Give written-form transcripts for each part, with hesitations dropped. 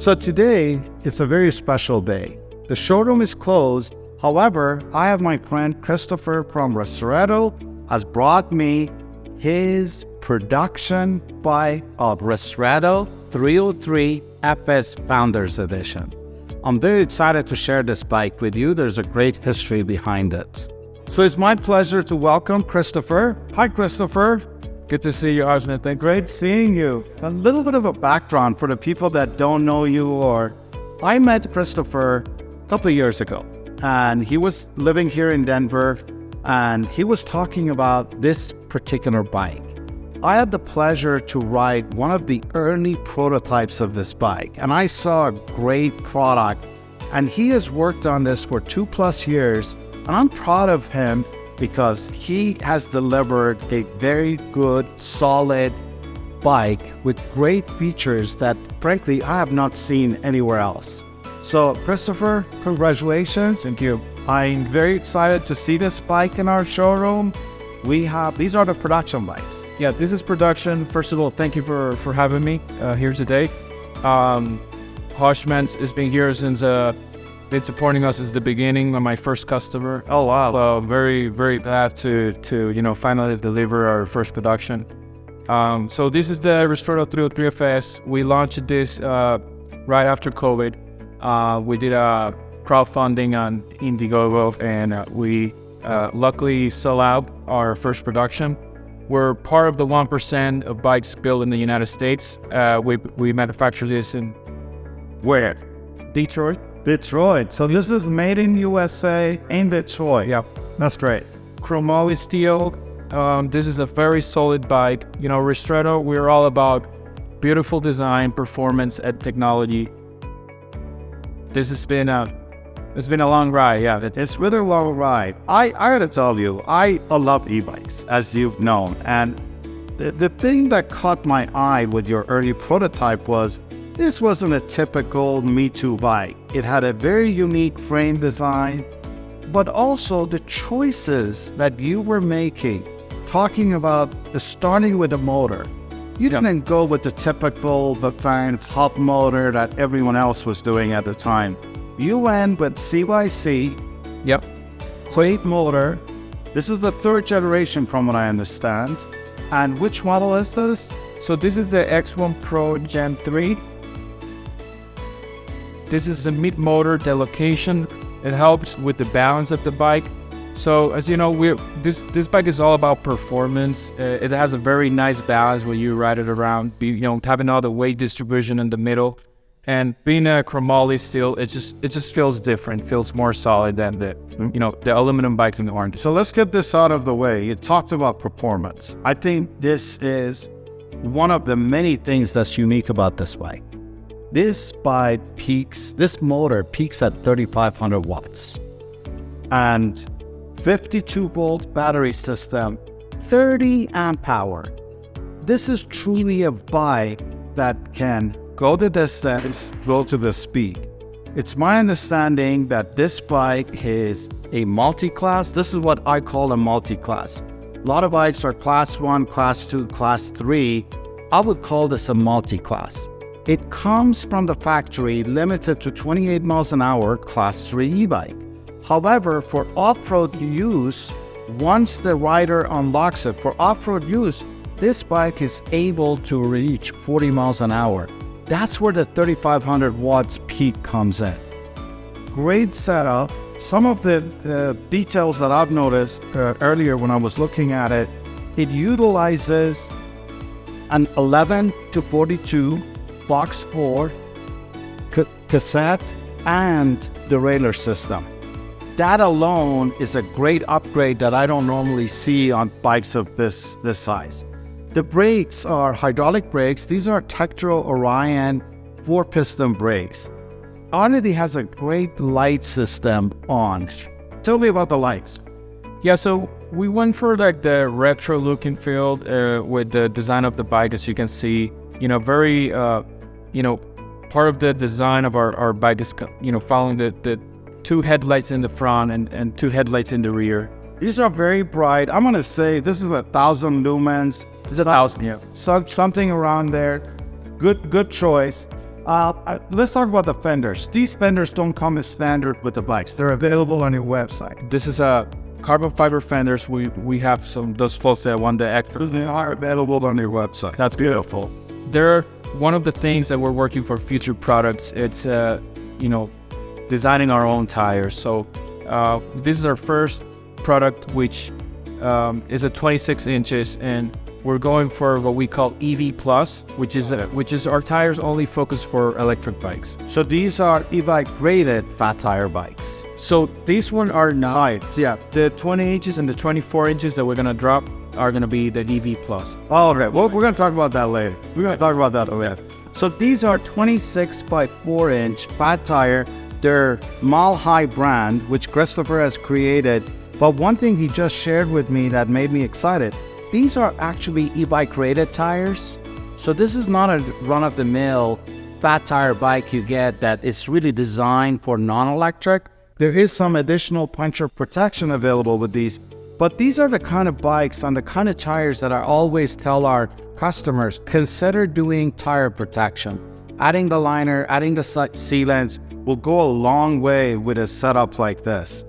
So today, it's a very special day. The showroom is closed. However, I have my friend Christopher from Ristretto has brought me his production bike of Ristretto 303 FS Founders Edition. I'm very excited to share this bike with you. There's a great history behind it. So it's my pleasure to welcome Christopher. Hi, Christopher. Good to see you, Ajna. Thank you. Great seeing you. A little bit of a background for the people that don't know you, or I met Christopher a couple of years ago, and he was living here in Denver, and he was talking about this particular bike. I had the pleasure to ride one of the early prototypes of this bike, and I saw a great product, and he has worked on this for 2+ years, and I'm proud of him because he has delivered a very good, solid bike with great features that, frankly, I have not seen anywhere else. So, Christopher, congratulations. Thank you. I'm very excited to see this bike in our showroom. These are the production bikes. Yeah, this is production. First of all, thank you for having me here today. Hoshmans has been here since been supporting us since the beginning. My first customer. Oh wow! So very glad to finally deliver our first production. So this is the Ristretto 303 FS. We launched this right after COVID. We did a crowdfunding on Indiegogo, and we luckily sold out our first production. We're part of the 1% of bikes built in the United States. We manufacture this in Where? Detroit. Detroit. So this is made in USA in Detroit. Yeah, that's great. Chromoly steel. This is a very solid bike. You know, Ristretto, we're all about beautiful design, performance, and technology. This has been it's been a long ride. Yeah, it's really a long ride. I gotta tell you, I love e-bikes, as you've known, and the thing that caught my eye with your early prototype was this wasn't a typical Me Too bike. It had a very unique frame design, but also the choices that you were making, talking about starting with the motor. You didn't go with the typical Byers hub motor that everyone else was doing at the time. You went with CYC. Yep. Plate motor. This is the 3rd generation from what I understand. And which model is this? So this is the X1 Pro Gen 3. This is the mid motor, the location. It helps with the balance of the bike. So as you know, this bike is all about performance. It has a very nice balance when you ride it around. Having all the weight distribution in the middle, and being a chromoly steel, it just feels different. Feels more solid than the aluminum bikes in the orange. So let's get this out of the way. You talked about performance. I think this is one of the many things that's unique about this bike. This motor peaks at 3,500 watts and 52-volt battery system, 30 amp hour. This is truly a bike that can go the distance, go to the speed. It's my understanding that this bike is a multi-class. This is what I call a multi-class. A lot of bikes are class 1, class 2, class 3. I would call this a multi-class. It comes from the factory limited to 28 miles an hour class 3 e-bike. However, for off-road use, once the rider unlocks it for off-road use, this bike is able to reach 40 miles an hour. That's where the 3,500 watts peak comes in. Great setup. Some of the details that I've noticed earlier when I was looking at it, it utilizes an 11 to 42 box 4 cassette and derailleur system. That alone is a great upgrade that I don't normally see on bikes of this size. The brakes are hydraulic brakes. These are Tektro Orion 4-piston brakes. Already has a great light system on. Tell me about the lights. Yeah, so we went for like the retro look and feel with the design of the bike, as you can see. Very part of the design of our bike is following the 2 headlights in the front and 2 headlights in the rear. These are very bright. I'm gonna say this is 1,000 lumens. It's 1,000, yeah. So something around there. Good choice. Let's talk about the fenders. These fenders don't come as standard with the bikes. They're available on your website. This is a carbon fiber fenders. We have those folks that want the extra. They are available on your website. That's beautiful. They're one of the things that we're working for future products. It's designing our own tires. So this is our first product, which is a 26 inches, and we're going for what we call EV Plus, which is our tires only focused for electric bikes. So these are eBike rated fat tire bikes. So these one are not. Yeah. The 20 inches and the 24 inches that we're gonna drop are gonna be the EV Plus. All right. Well, we're gonna talk about that later. So these are 26 by 4 inch fat tire. They're Mile High brand, which Christopher has created. But one thing he just shared with me that made me excited. These are actually eBike rated tires. So this is not a run-of-the-mill fat tire bike you get that is really designed for non-electric. There is some additional puncture protection available with these, but these are the kind of bikes and the kind of tires that I always tell our customers, consider doing tire protection. Adding the liner, adding the sealants will go a long way with a setup like this.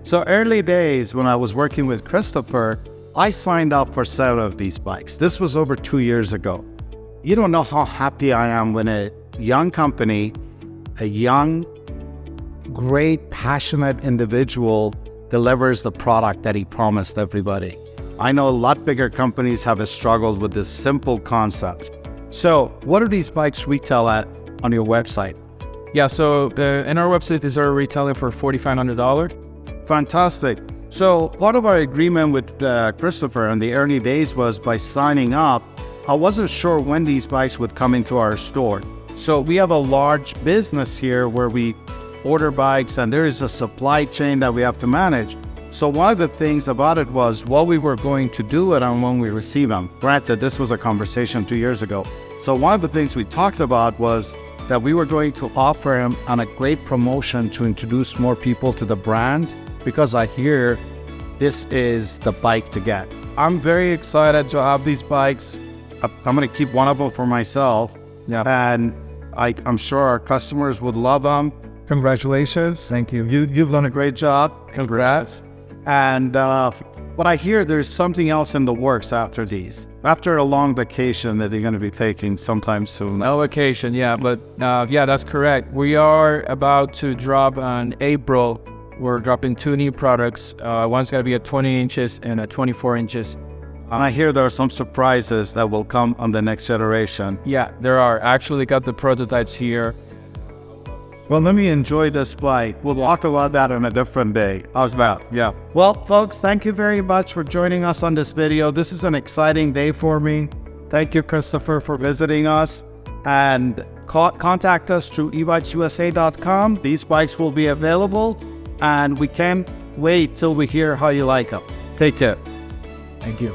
So early days when I was working with Christopher, I signed up for several of these bikes. This was over 2 years ago. You don't know how happy I am when a young company, a young, great, passionate individual delivers the product that he promised everybody. I know a lot bigger companies have struggled with this simple concept. So what do these bikes retail at on your website? Yeah, so in our website, these are retailing for $4,500. Fantastic. So part of our agreement with Christopher in the early days was by signing up, I wasn't sure when these bikes would come into our store. So we have a large business here where we order bikes and there is a supply chain that we have to manage. So one of the things about it was what we were going to do it and when we receive them. Granted, this was a conversation 2 years ago. So one of the things we talked about was that we were going to offer him on a great promotion to introduce more people to the brand, because I hear this is the bike to get. I'm very excited to have these bikes. I'm going to keep one of them for myself. Yeah. And I'm sure our customers would love them. Congratulations. Thank you. You've done a great job. Congrats. And but I hear there's something else in the works after these. After a long vacation that they're going to be taking sometime soon. No vacation, yeah, but yeah, that's correct. We are about to drop on April. We're dropping 2 new products. One's going to be a 20 inches and a 24 inches. And I hear there are some surprises that will come on the next generation. Yeah, there are. Actually got the prototypes here. Well, let me enjoy this bike. We'll talk about that on a different day. How's that? Yeah. Well, folks, thank you very much for joining us on this video. This is an exciting day for me. Thank you, Christopher, for visiting us. And contact us through eBikesUSA.com. These bikes will be available. And we can't wait till we hear how you like them. Take care. Thank you.